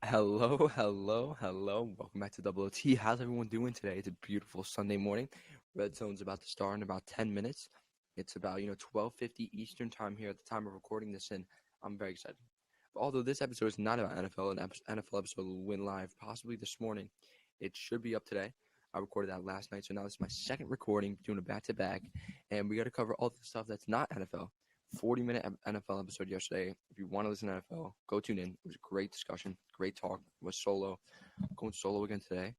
Hello, hello, hello. Welcome back to Double OT. How's everyone doing today? It's a beautiful Sunday morning. Red Zone's about to start in about 10 minutes. It's about, 12:50 Eastern time here at the time of recording this, and I'm very excited. But although this episode is not about NFL, an NFL episode will win live possibly this morning. It should be up today. I recorded that last night, so now this is my second recording, doing a back-to-back, and we got to cover all the stuff that's not NFL. 40-minute NFL episode yesterday. If you want to listen to NFL, go tune in. It was a great discussion, great talk. It was solo. Going solo again today.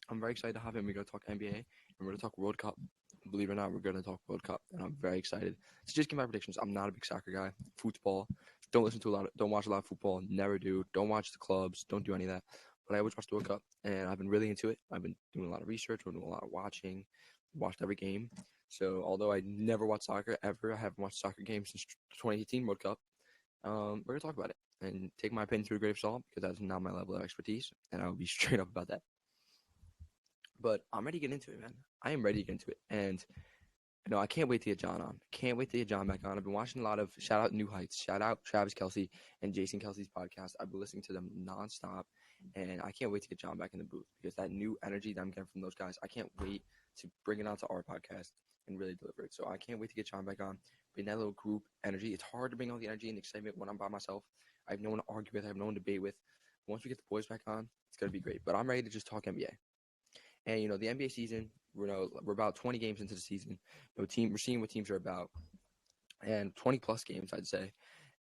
I'm very excited to have him. We're going to talk NBA and we're going to talk World Cup. Believe it or not, we're going to talk World Cup, and I'm very excited. So just give my predictions. I'm not a big soccer guy. Football. Don't watch a lot of football. Never do. Don't watch the clubs. Don't do any of that. But I always watch the World Cup, and I've been really into it. I've been doing a lot of research. I've been doing a lot of watching. Watched every game. So although I never watched soccer ever, I haven't watched soccer games since 2018 World Cup. We're gonna talk about it and take my opinion through a grain of salt because that's not my level of expertise, and I will be straight up about that. But I'm ready to get into it, man. I am ready to get into it, and I can't wait to get John on. Can't wait to get John back on. I've been watching a lot of shout out New Heights, shout out Travis Kelsey and Jason Kelsey's podcast. I've been listening to them nonstop, and I can't wait to get John back in the booth because that new energy that I'm getting from those guys, I can't wait to bring it onto our podcast and really deliver it. So I can't wait to get John back on. Bring that little group energy. It's hard to bring all the energy and excitement when I'm by myself. I have no one to argue with. I have no one to debate with. Once we get the boys back on, it's gonna be great. But I'm ready to just talk NBA. And the NBA season, we're about 20 games into the season. We're seeing what teams are about, and 20 plus games, I'd say,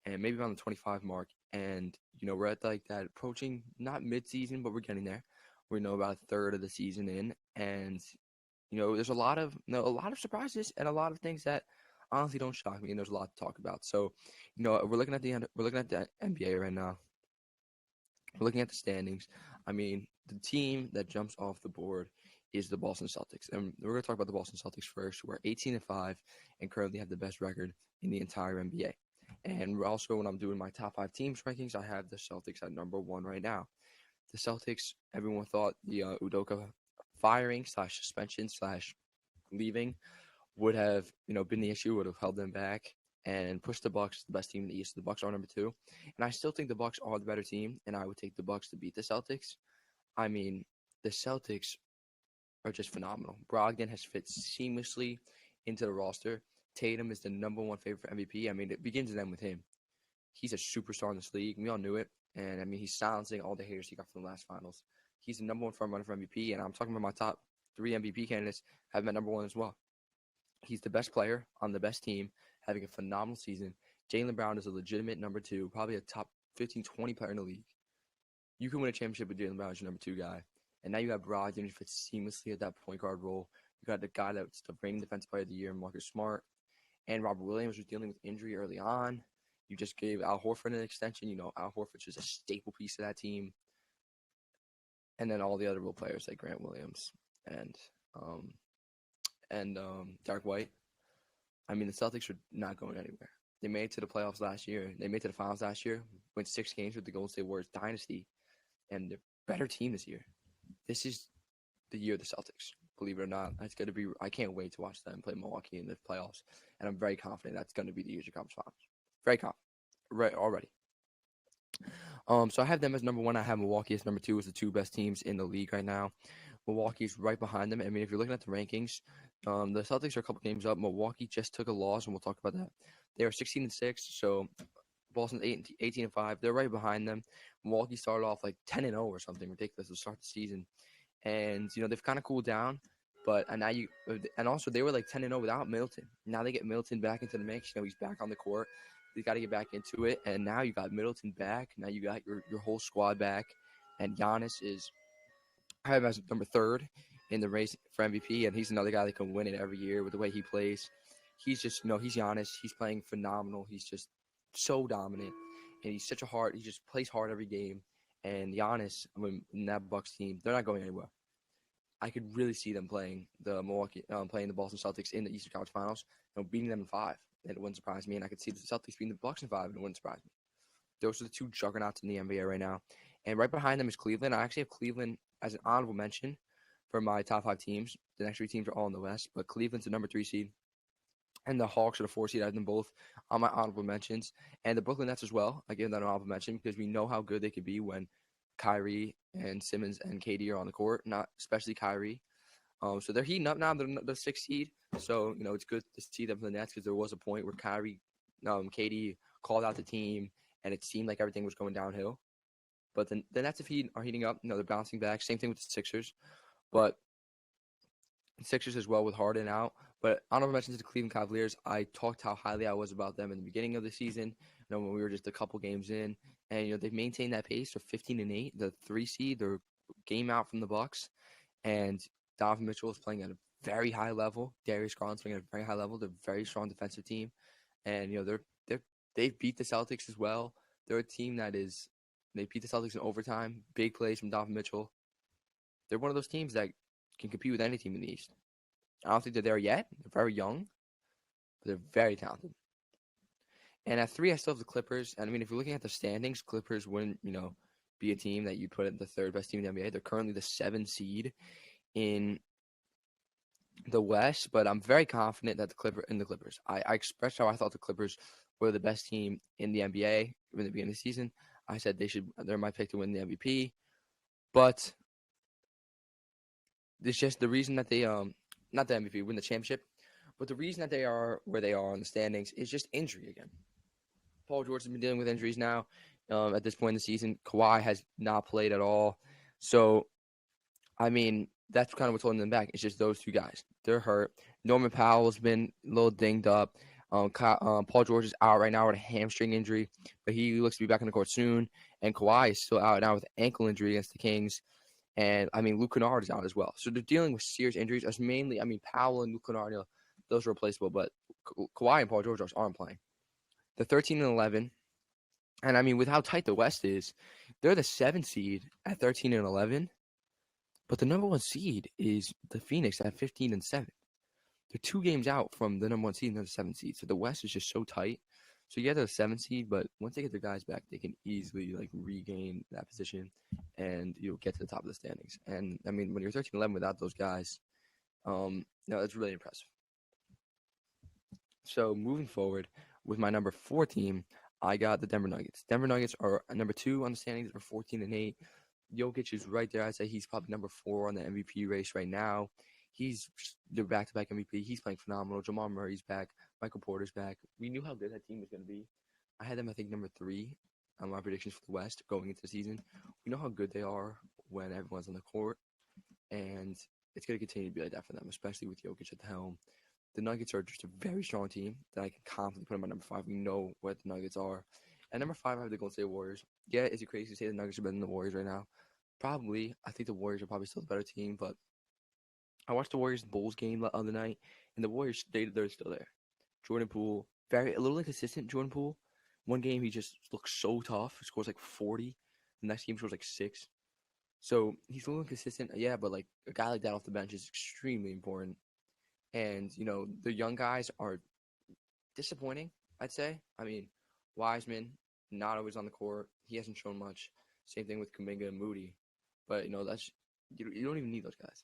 and maybe around the 25 mark. And we're at like that approaching not mid-season, but we're getting there. We're about a third of the season in, and there's a lot of surprises and a lot of things that honestly don't shock me, and there's a lot to talk about. So, we're looking at the NBA right now. We're looking at the standings. I mean, the team that jumps off the board is the Boston Celtics. And we're going to talk about the Boston Celtics first. We're 18-5 and currently have the best record in the entire NBA. And also, when I'm doing my top 5 teams rankings, I have the Celtics at number 1 right now. The Celtics, everyone thought the Udoka firing / suspension / leaving would have, been the issue, would have held them back and pushed the Bucks, the best team in the East. The Bucks are number 2, and I still think the Bucks are the better team, and I would take the Bucks to beat the Celtics. I mean, the Celtics are just phenomenal. Brogdon has fit seamlessly into the roster. Tatum is the number 1 favorite for MVP. I mean, it begins and ends with him. He's a superstar in this league. We all knew it, and I mean, he's silencing all the haters he got from the last finals. He's the number 1 front runner for MVP, and I'm talking about my top 3 MVP candidates have been number 1 as well. He's the best player on the best team, having a phenomenal season. Jaylen Brown is a legitimate number 2, probably a top 15, 20 player in the league. You can win a championship with Jaylen Brown as your number 2 guy. And now you got Brogdon, who fits seamlessly at that point guard role. You got the guy that's the reigning defensive player of the year, Marcus Smart. And Robert Williams was dealing with injury early on. You just gave Al Horford an extension. Al Horford's just a staple piece of that team. And then all the other role players like Grant Williams and Dark White. I mean, the Celtics are not going anywhere. They made it to the playoffs last year. They made it to the finals last year. Went 6 games with the Golden State Warriors dynasty, and they're a better team this year. This is the year of the Celtics. Believe it or not, it's going to be. I can't wait to watch them play Milwaukee in the playoffs, and I'm very confident that's going to be the Eastern Conference Finals. Very confident, right already. So I have them as number 1. I have Milwaukee as number 2 as the 2 best teams in the league right now. Milwaukee's right behind them. I mean, if you're looking at the rankings, the Celtics are a couple games up. Milwaukee just took a loss, and we'll talk about that. They are 16-6, so Boston's 18-5. They're right behind them. Milwaukee started off like 10-0 or something ridiculous to start the season, and they've kind of cooled down. And also they were like 10-0 without Middleton. Now they get Middleton back into the mix. He's back on the court. He's got to get back into it, and now you got Middleton back. Now you got your whole squad back, and Giannis is. I have him as number 3 in the race for MVP, and he's another guy that can win it every year with the way he plays. He's just, he's Giannis. He's playing phenomenal. He's just so dominant, and he just plays hard every game. And Giannis, in that Bucks team, they're not going anywhere. I could really see them playing the Boston Celtics in the Eastern Conference Finals, beating them in 5. And it wouldn't surprise me. And I could see the Celtics beating the Bucks in 5, and it wouldn't surprise me. Those are the 2 juggernauts in the NBA right now. And right behind them is Cleveland. I actually have Cleveland as an honorable mention for my top 5 teams. The next 3 teams are all in the West, but Cleveland's the number 3 seed. And the Hawks are the 4 seed. I have them both on my honorable mentions. And the Brooklyn Nets as well. I give them an honorable mention because we know how good they could be when Kyrie and Simmons and KD are on the court, not especially Kyrie. So they're heating up now. They're the 6th seed. So, it's good to see them for the Nets because there was a point where KD called out the team and it seemed like everything was going downhill. But the Nets are heating up. They're bouncing back. Same thing with the Sixers. But Sixers as well with Harden out. But honorable mention to the Cleveland Cavaliers. I talked how highly I was about them in the beginning of the season. When we were just a couple games in, and they've maintained that pace of 15-8, the 3 seed. They're game out from the Bucks, and Donovan Mitchell is playing at a very high level. Darius Garland's playing at a very high level. They're a very strong defensive team, and they've beat the Celtics as well. They're a team they beat the Celtics in overtime. Big plays from Donovan Mitchell. They're one of those teams that can compete with any team in the East. I don't think they're there yet. They're very young, but they're very talented. And at 3, I still have the Clippers. And I mean, if you're looking at the standings, Clippers wouldn't, be a team that you'd put at the 3rd best team in the NBA. They're currently the 7th seed in the West, but I'm very confident that the Clippers. I expressed how I thought the Clippers were the best team in the NBA in the beginning of the season. I said they're my pick to win the MVP, but it's just the reason that they not the MVP, win the championship, but the reason that they are where they are in the standings is just injury again. Paul George has been dealing with injuries now. At this point in the season, Kawhi has not played at all. So, I mean, that's kind of what's holding them back. It's just those 2 guys. They're hurt. Norman Powell's been a little dinged up. Paul George is out right now with a hamstring injury, but he looks to be back on the court soon. And Kawhi is still out now with an ankle injury against the Kings. And, I mean, Luke Kennard is out as well. So they're dealing with serious injuries. That's mainly, Powell and Luke Kennard, those are replaceable. But Kawhi and Paul George aren't playing. They're 13-11. And, I mean, with how tight the West is, they're the 7th seed at 13-11. But the number 1 seed is the Phoenix at 15-7. They're 2 games out from the number 1 seed and the 7th seed. So the West is just so tight. So they're the 7th seed, but once they get their guys back, they can easily regain that position and you'll get to the top of the standings. And I mean, when you're 13-11 without those guys, it's really impressive. So moving forward with my number 4 team, I got the Denver Nuggets. Denver Nuggets are number 2 on the standings. They're 14-8. Jokic is right there. I'd say he's probably number 4 on the MVP race right now. He's the back-to-back MVP. He's playing phenomenal. Jamal Murray's back. Michael Porter's back. We knew how good that team was going to be. I had them, I think, number 3 on my predictions for the West going into the season. We know how good they are when everyone's on the court, and it's going to continue to be like that for them, especially with Jokic at the helm. The Nuggets are just a very strong team that I can confidently put them at number 5. We know what the Nuggets are. At number 5, I have the Golden State Warriors. Yeah, is it crazy to say the Nuggets are better than the Warriors right now? Probably. I think the Warriors are probably still the better team, but I watched the Warriors-Bulls game the other night, and the Warriors, they're still there. Jordan Poole, a little inconsistent, Jordan Poole. One game, he just looks so tough. He scores 40. The next game, he scores 6. So he's a little inconsistent. Yeah, but a guy like that off the bench is extremely important. And, the young guys are disappointing, I'd say. I mean, Wiseman, not always on the court. He hasn't shown much. Same thing with Kuminga and Moody. But, that's you don't even need those guys.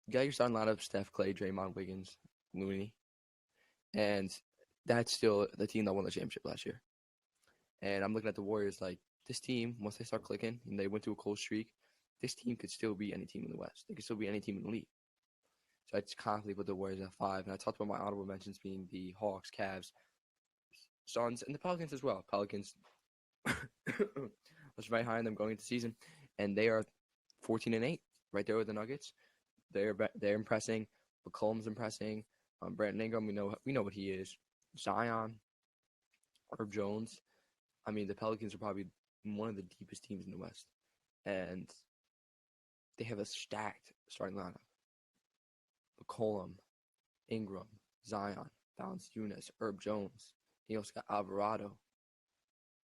You got your starting lineup: Steph, Clay, Draymond, Wiggins, Looney. And that's still the team that won the championship last year. And I'm looking at the Warriors this team, once they start clicking and they went through a cold streak, this team could still be any team in the West. They could still be any team in the league. So I just confidently put the Warriors at 5. And I talked about my honorable mentions being the Hawks, Cavs, Suns, and the Pelicans as well. Pelicans was right high on them going into the season. And they are 14-8, right there with the Nuggets. They're impressing. McCollum's impressing. Brandon Ingram, we know what he is. Zion, Herb Jones. I mean, the Pelicans are probably one of the deepest teams in the West, and they have a stacked starting lineup: McCollum, Ingram, Zion, Valanciunas, Herb Jones. He also got Alvarado.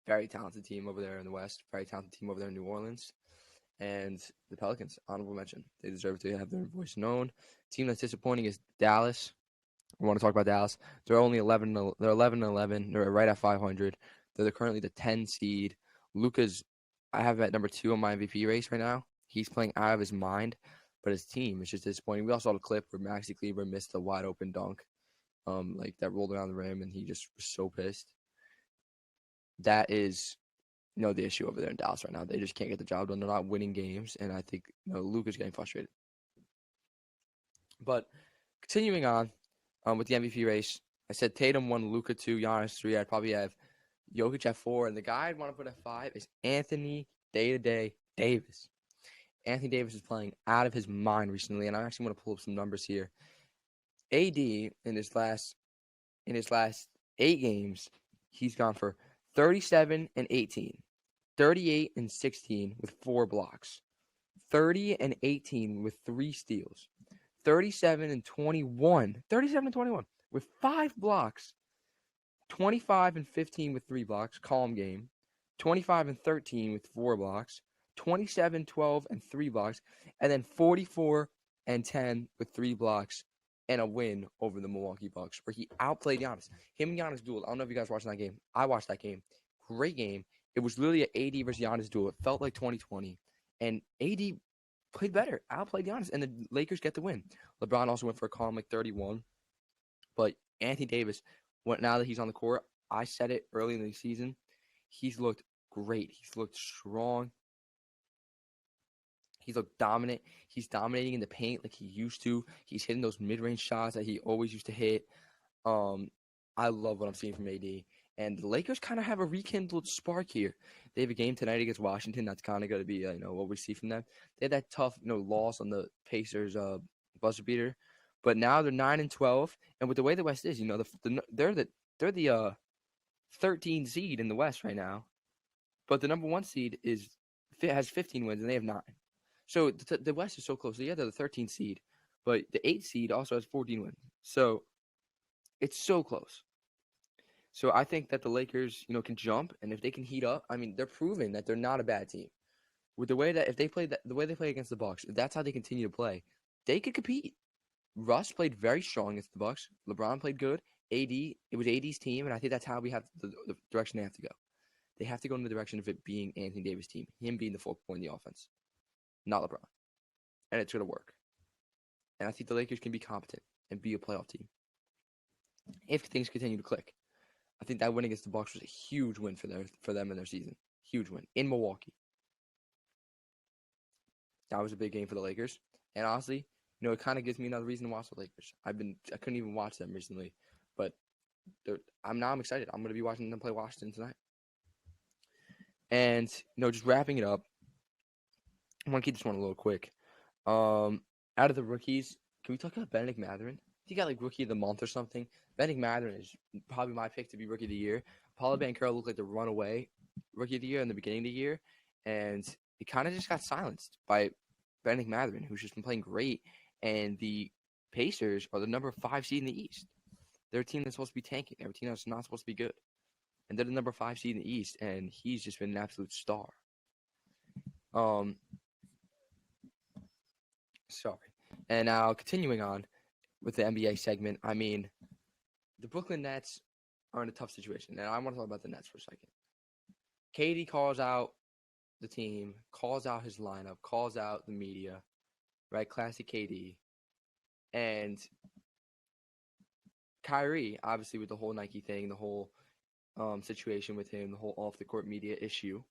Very talented team over there in the West. Very talented team over there in New Orleans. And the Pelicans, honorable mention. They deserve to have their voice known. Team that's disappointing is Dallas. I want to talk about Dallas. They're only 11. They're 11-11. They're right at 500. They're currently the 10 seed. Luka's, I have at number 2 on my MVP race right now. He's playing out of his mind, but his team is just disappointing. We also saw the clip where Maxi Kleber missed a wide open dunk, that rolled around the rim, and he just was so pissed. That is the issue over there in Dallas right now. They just can't get the job done. They're not winning games, and I think Luka's getting frustrated. But continuing on with the MVP race, I said Tatum 1, Luka 2, Giannis 3. I'd probably have Jokic at 4, and the guy I'd want to put at 5 is Anthony Day-to-Day Davis. Anthony Davis is playing out of his mind recently, and I actually want to pull up some numbers here. AD in his last 8 games, he's gone for 37 and 18, 38 and 16 with 4 blocks, 30 and 18 with 3 steals, 37 and 21 with 5 blocks, 25 and 15 with 3 blocks, calm game, 25 and 13 with 4 blocks, 27, 12, and 3 blocks, and then 44 and 10 with 3 blocks and a win over the Milwaukee Bucks, where he outplayed Giannis. Him and Giannis duel. I don't know if you guys watched that game. I watched that game. Great game. It was literally an AD versus Giannis duel. It felt like 2020. And AD played better, outplayed Giannis, and the Lakers get the win. LeBron also went for a calm 31. But Anthony Davis, now that he's on the court, I said it early in the season, he's looked great. He's looked strong. He's looked dominant. He's dominating in the paint like he used to. He's hitting those mid-range shots that he always used to hit. I love what I'm seeing from AD. And the Lakers kind of have a rekindled spark here. They have a game tonight against Washington. That's kind of going to be, what we see from them. They had that tough, loss on the Pacers buzzer beater, but now they're 9-12. And with the way the West is, they're the 13 seed in the West right now, but the number 1 seed has 15 wins and they have 9. So the West is so close. Yeah, they're the 13th seed, but the 8th seed also has 14 wins. So it's so close. So I think that the Lakers, can jump, and if they can heat up, they're proving that they're not a bad team. With the way that if they play the way they play against the Bucks, if that's how they continue to play, they could compete. Russ played very strong against the Bucks. LeBron played good. It was AD's team, and I think that's how we have the direction they have to go. They have to go in the direction of it being Anthony Davis' team, him being the focal point in the offense, not LeBron. And it's going to work. And I think the Lakers can be competent and be a playoff team if things continue to click. I think that win against the Bucks was a huge win for them in their season. Huge win in Milwaukee. That was a big game for the Lakers. And honestly, it kind of gives me another reason to watch the Lakers. I couldn't even watch them recently, but I'm excited. I'm going to be watching them play Washington tonight. And just wrapping it up, I want to keep this one a little quick. Out of the rookies, can we talk about Bennedict Mathurin? He got Rookie of the Month or something. Bennedict Mathurin is probably my pick to be Rookie of the Year. Paolo Banchero looked like the runaway Rookie of the Year in the beginning of the year, and it kind of just got silenced by Bennedict Mathurin, who's just been playing great. And the Pacers are the number 5 seed in the East. They're a team that's supposed to be tanking. They're a team that's not supposed to be good. And they're the number 5 seed in the East, and he's just been an absolute star. Sorry. And now continuing on with the NBA segment, the Brooklyn Nets are in a tough situation. And I want to talk about the Nets for a second. KD calls out the team, calls out his lineup, calls out the media, right? Classic KD. And Kyrie, obviously, with the whole Nike thing, the whole situation with him, the whole off-the-court media issue.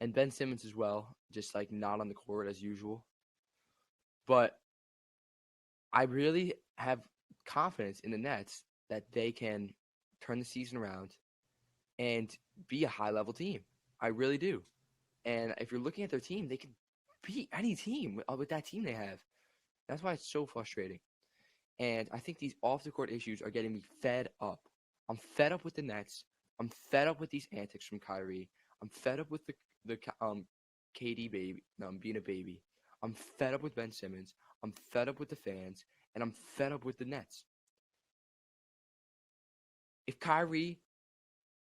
And Ben Simmons as well, just not on the court as usual. But I really have confidence in the Nets that they can turn the season around and be a high-level team. I really do. And if you're looking at their team, they can beat any team with that team they have. That's why it's so frustrating. And I think these off-the-court issues are getting me fed up. I'm fed up with the Nets. I'm fed up with these antics from Kyrie. I'm fed up with the KD baby being a baby. I'm fed up with Ben Simmons. I'm fed up with the fans. And I'm fed up with the Nets. If Kyrie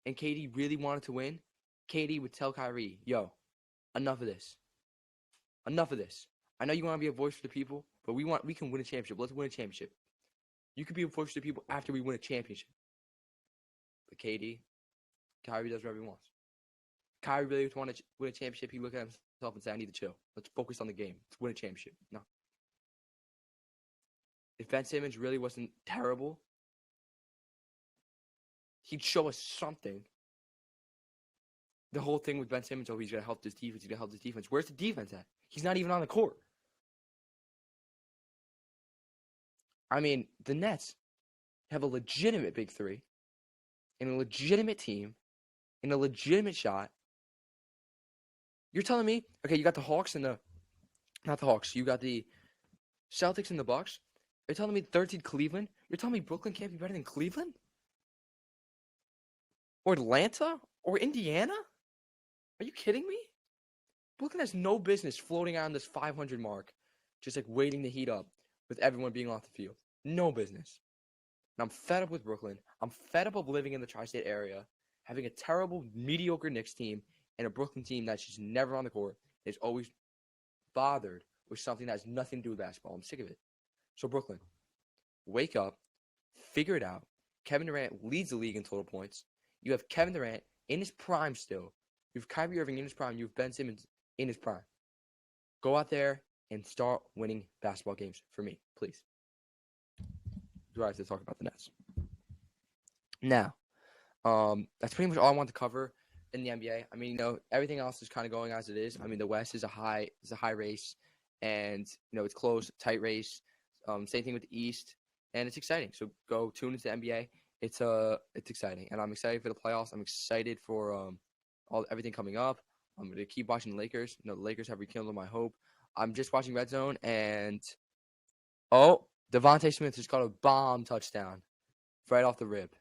and KD really wanted to win, KD would tell Kyrie, yo, enough of this. Enough of this. I know you want to be a voice for the people, but we can win a championship. Let's win a championship. You can be a voice for the people after we win a championship. But Kyrie does whatever he wants. Kyrie really want to win a championship. He look at himself and say, I need to chill. Let's focus on the game. Let's win a championship. No. If Ben Simmons really wasn't terrible, he'd show us something. the whole thing with Ben Simmons, oh, he's going to help this defense. He's going to help this defense. Where's the defense at? He's not even on the court. I mean, the Nets have a legitimate big three and a legitimate team and a legitimate shot. You're telling me, okay, you got the Hawks and not the Hawks. You got the Celtics and the Bucks. You're telling me 13 Cleveland? You're telling me Brooklyn can't be better than Cleveland? Or Atlanta? Or Indiana? Are you kidding me? Brooklyn has no business floating around this 500 mark, just like waiting to heat up with everyone being off the field. No business. And I'm fed up with Brooklyn. I'm fed up of living in the tri-state area, having a terrible, mediocre Knicks team, and a Brooklyn team that's just never on the court. Is always bothered with something that has nothing to do with basketball. I'm sick of it. So Brooklyn, wake up, figure it out. Kevin Durant leads the league in total points. You have Kevin Durant in his prime still. You have Kyrie Irving in his prime. You have Ben Simmons in his prime. Go out there and start winning basketball games for me, please. Do I have to talk about the Nets? Now, that's pretty much all I want to cover in the NBA. I mean, everything else is kind of going as it is. I mean, the West is a high race, and it's close, tight race. Same thing with the East, and it's exciting. So go tune into the NBA. It's exciting, and I'm excited for the playoffs. I'm excited for everything coming up. I'm gonna keep watching the Lakers. The Lakers have rekindled my hope. I'm just watching Red Zone, and Devontae Smith just got a bomb touchdown right off the rip.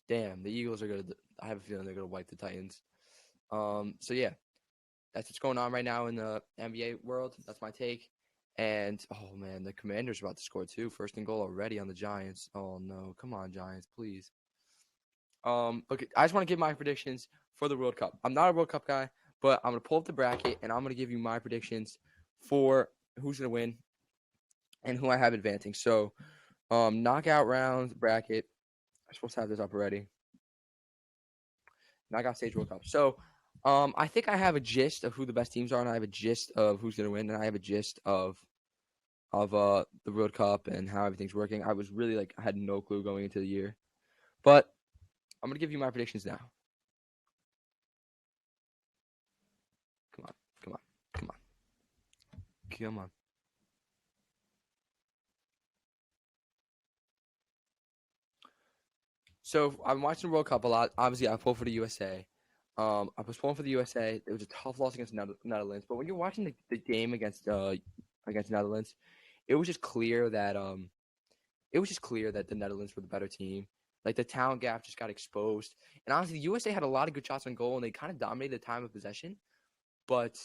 Damn, the Eagles are gonna. I have a feeling they're gonna wipe the Titans. So yeah, that's what's going on right now in the NBA world. That's my take. And oh man, the Commanders are about to score too. First and goal already on the Giants. Oh no, come on Giants, please. Okay, I just want to give my predictions for the World Cup. I'm not a World Cup guy, but I'm gonna pull up the bracket and I'm gonna give you my predictions for who's gonna win and who I have advancing. So, knockout round bracket. I'm supposed to have this up already. Knockout stage World Cup. So, I think I have a gist of who the best teams are, and I have a gist of who's gonna win, and I have a gist of the World Cup and how everything's working. I was really I had no clue going into the year, but I'm gonna give you my predictions now. Come on, come on, come on, come on. So I'm watching the World Cup a lot. Obviously, I pulled for the USA. I was pulling for the USA. It was a tough loss against Netherlands, but when you're watching the game against Netherlands, it was just clear that the Netherlands were the better team. Like the talent gap just got exposed, and honestly, the USA had a lot of good shots on goal, and they kind of dominated the time of possession. But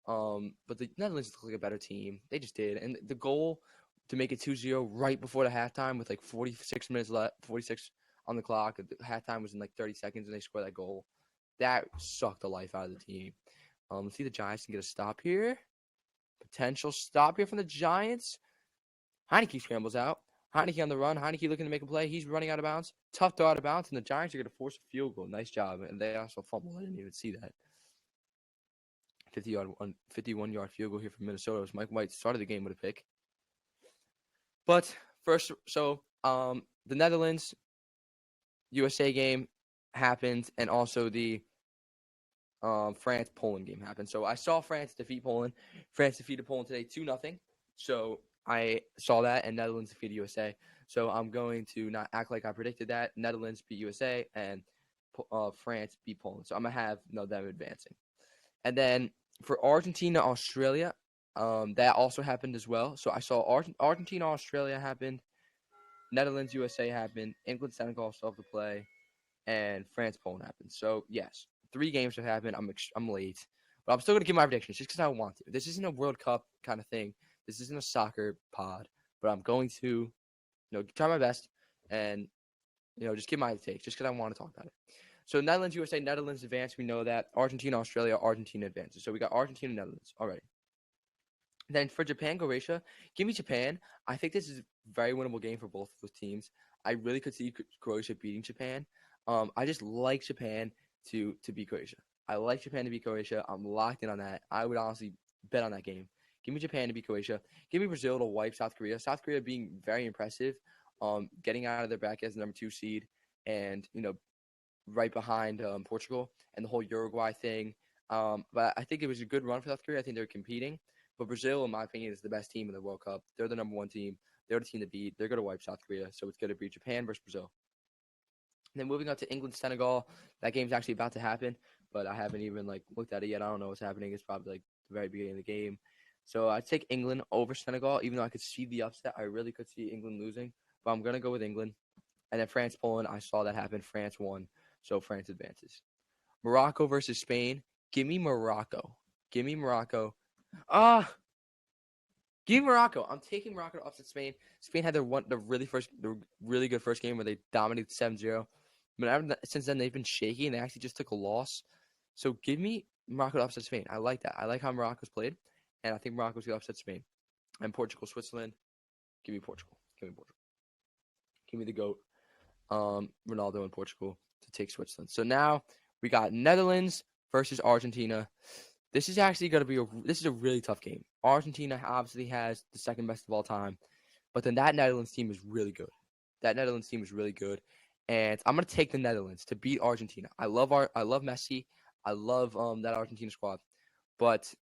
the Netherlands looked like a better team. They just did, and the goal to make it 2-0 right before the halftime with 46 minutes left, 46 on the clock. The halftime was in 30 seconds, and they scored that goal. That sucked the life out of the team. Let's see the Giants can get a stop here. Potential stop here from the Giants. Heineke scrambles out. Heineke on the run. Heineke looking to make a play. He's running out of bounds. Tough throw out of bounds, and the Giants are going to force a field goal. Nice job. And they also fumbled. I didn't even see that. 51-yard field goal here from Minnesota. It was Mike White started the game with a pick. But first, so the Netherlands USA game happened, and also the France-Poland game happened. So I saw France defeat Poland. France defeated Poland today 2-0. So I saw that, and Netherlands defeated USA. So I'm going to not act like I predicted that. Netherlands beat USA, and France beat Poland. So I'm going to have them advancing. And then for Argentina, Australia, that also happened as well. So I saw Argentina, Australia happened. Netherlands, USA happened. England, Senegal still have to play. And France, Poland happened. So, yes, 3 games have happened. I'm late. But I'm still going to give my predictions just because I want to. This isn't a World Cup kind of thing. This isn't a soccer pod. But I'm going to, try my best and, just give my take just because I want to talk about it. So, Netherlands, USA, Netherlands advance. We know that. Argentina, Australia, Argentina advances. So, we got Argentina, Netherlands already. Then for Japan, Croatia, give me Japan. I think this is a very winnable game for both of those teams. I really could see Croatia beating Japan. I just like Japan to beat Croatia. I like Japan to beat Croatia. I'm locked in on that. I would honestly bet on that game. Give me Japan to beat Croatia. Give me Brazil to wipe South Korea. South Korea being very impressive, getting out of their bracket as the number 2 seed, and right behind Portugal and the whole Uruguay thing. But I think it was a good run for South Korea. I think they're competing. But Brazil, in my opinion, is the best team in the World Cup. They're the number one team. They're the team to beat. They're going to wipe South Korea. So it's going to be Japan versus Brazil. And then moving on to England, Senegal. That game's actually about to happen, but I haven't even looked at it yet. I don't know what's happening. It's probably the very beginning of the game. So I'd take England over Senegal, even though I could see the upset. I really could see England losing, but I'm gonna go with England. And then France, Poland. I saw that happen. France won, so France advances. Morocco versus Spain. Give me Morocco. Give me Morocco. Ah, give me Morocco. I'm taking Morocco to upset Spain. Spain had the really good first game where they dominated 7-0. But since then, they've been shaky, and they actually just took a loss. So give me Morocco to upset Spain. I like that. I like how Morocco's played, and I think Morocco's going to upset Spain. And Portugal, Switzerland. Give me Portugal. Give me Portugal. Give me the GOAT, Ronaldo in Portugal to take Switzerland. So now we got Netherlands versus Argentina. This is actually going to be a really tough game. Argentina obviously has the second best of all time, but then that Netherlands team is really good. And I'm gonna take the Netherlands to beat Argentina. I love Messi. I love that Argentina squad, but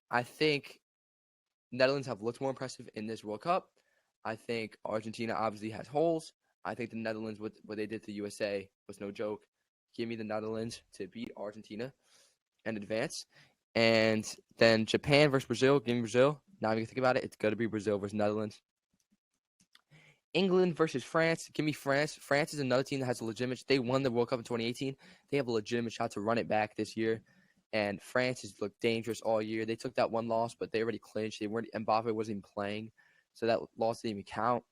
I think Netherlands have looked more impressive in this World Cup. I think Argentina obviously has holes. I think the Netherlands, what they did to USA was no joke. Give me the Netherlands to beat Argentina and advance. And then Japan versus Brazil. Give me Brazil. Now if you think about it, it's gonna be Brazil versus Netherlands. England versus France. Give me France. France is another team that has a legitimate. They won the World Cup in 2018. They have a legitimate shot to run it back this year. And France has looked dangerous all year. They took that one loss, but they already clinched. Mbappe wasn't even playing, so that loss didn't even count.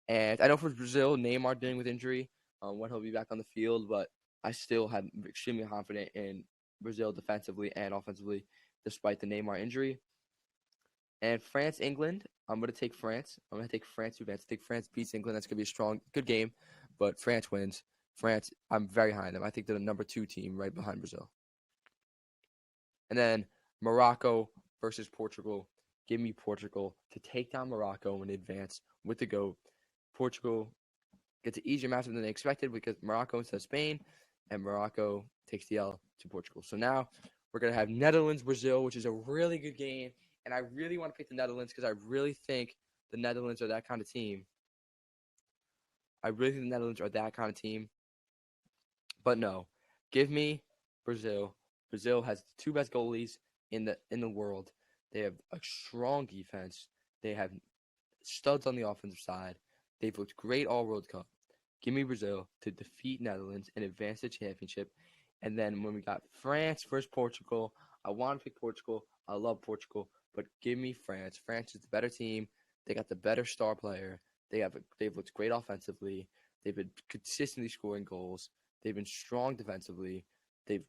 And I know for Brazil, Neymar dealing with injury when he'll be back on the field, but I still am extremely confident in Brazil defensively and offensively, despite the Neymar injury. And France, England, I'm going to take France. I'm going to take France to advance. Take France beats England. That's going to be a good game, but France wins. France, I'm very high on them. I think they're the number 2 team right behind Brazil. And then Morocco versus Portugal. Give me Portugal to take down Morocco and advance with the GOAT. Portugal gets an easier matchup than they expected because Morocco instead of Spain, and Morocco takes the L to Portugal. So now we're going to have Netherlands, Brazil, which is a really good game. And I really want to pick the Netherlands because I really think the Netherlands are that kind of team. But no, give me Brazil. Brazil has the 2 best goalies in the world. They have a strong defense. They have studs on the offensive side. They've looked great all World Cup. Give me Brazil to defeat Netherlands and advance the championship. And then when we got France versus Portugal, I want to pick Portugal. I love Portugal, but give me France. France is the better team. They got the better star player. They've looked great offensively. They've been consistently scoring goals. They've been strong defensively. They've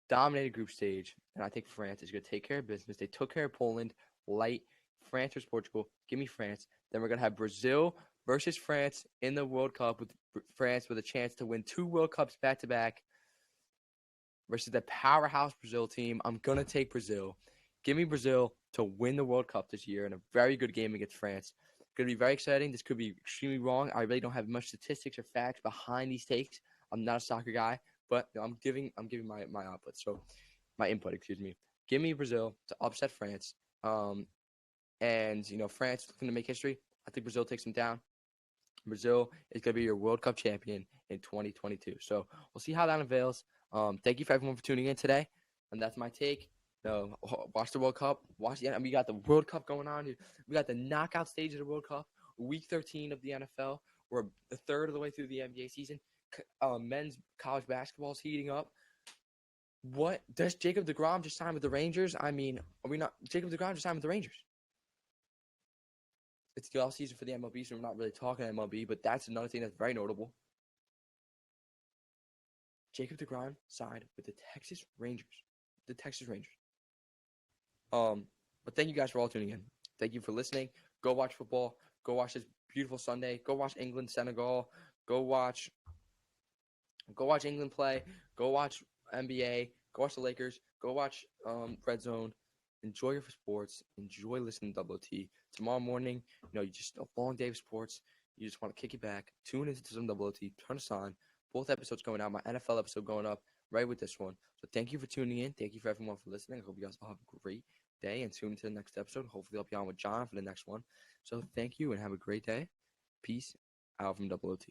dominated group stage, and I think France is going to take care of business. They took care of Poland light. France versus Portugal. Give me France. Then we're going to have Brazil versus France in the World Cup, with France with a chance to win 2 World Cups back-to-back versus the powerhouse Brazil team. I'm going to take Brazil. Give me Brazil to win the World Cup this year in a very good game against France. It's going to be very exciting. This could be extremely wrong. I really don't have much statistics or facts behind these takes. I'm not a soccer guy, but I'm giving my output. So my input, excuse me. Give me Brazil to upset France. And France looking to make history. I think Brazil takes them down. Brazil is going to be your World Cup champion in 2022. So we'll see how that unveils. Thank you for everyone for tuning in today. And that's my take. Watch the World Cup. We got the World Cup going on here. We got the knockout stage of the World Cup. Week 13 of the NFL. We're a third of the way through the NBA season. Men's college basketball is heating up. What? Does Jacob deGrom just sign with the Rangers? I mean, are we not? Jacob deGrom just signed with the Rangers. It's the off season for the MLB, so we're not really talking MLB, but that's another thing that's very notable. Jacob deGrom signed with the Texas Rangers. But thank you guys for all tuning in. Thank you for listening. Go watch football. Go watch this beautiful Sunday. Go watch England, Senegal. Go watch England play. Go watch NBA. Go watch the Lakers. Go watch Red Zone. Enjoy your sports. Enjoy listening to WT. Tomorrow morning, you just a long day of sports. You just want to kick it back. Tune into some WT. Turn us on. both episodes going out. My NFL episode going up right with this one. So thank you for tuning in. Thank you for everyone for listening. I hope you guys all have a great day and tune into the next episode. Hopefully I'll be on with John for the next one. So thank you and have a great day. Peace out from Double OT.